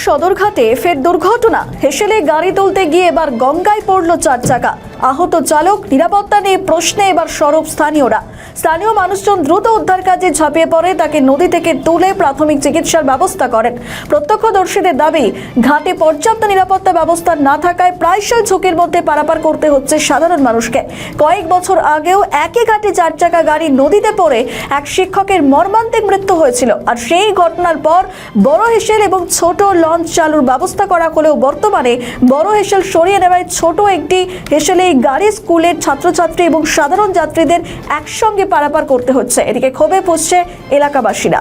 সদরঘাটে ফের দুর্ঘটনা। হেসেলে গাড়ি তুলতে গিয়ে এবার গঙ্গায় পড়ল 4 চাকা। আহত চালক, নিরাপত্তা নিয়ে প্রশ্নে এবার সরব স্থানীয়রা। স্থানীয় মানুষজন দ্রুত উদ্ধার কাজে ঝাঁপিয়ে পড়ে তাকে নদী থেকে তুলে প্রাথমিক চিকিৎসার ব্যবস্থা করেন। প্রত্যক্ষদর্শীদের দাবি, ঘাটে পর্যাপ্ত নিরাপত্তা ব্যবস্থা না থাকায় প্রায়শই ঝুঁকির মধ্যে পারাপার করতে হচ্ছে সাধারণ মানুষকে। কয়েক বছর আগেও একই ঘাটে 4 চাকা গাড়ি নদীতে পড়ে এক শিক্ষকের মর্মান্তিক মৃত্যু হয়েছিল। আর সেই ঘটনার পর বড় হেসেল এবং ছোট লঞ্চ চালুর ব্যবস্থা করা হলেও বর্তমানে বড় হেসেল সরিয়ে নেওয়ায় ছোট একটি হেসেলে গাড়ি স্কুলের ছাত্রছাত্রী এবং সাধারণ যাত্রীদের একসঙ্গে পারাপার করতে হচ্ছে। এদিকে ক্ষোভে ফুঁসছে এলাকাবাসীরা।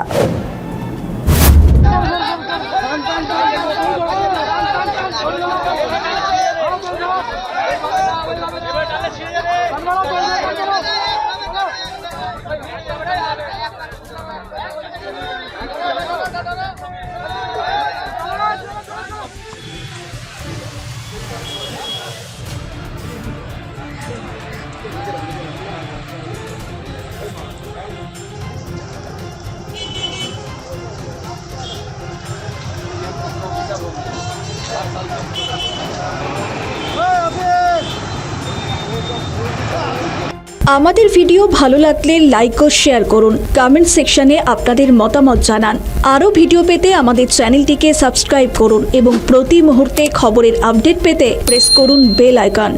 আমাদের ভিডিও ভালো লাগলে লাইক ও শেয়ার করুন। কমেন্ট সেকশনে আপনাদের মতামত জানান। আরও ভিডিও পেতে আমাদের চ্যানেলটিকে সাবস্ক্রাইব করুন এবং প্রতি মুহূর্তে খবরের আপডেট পেতে প্রেস করুন বেল আইকন।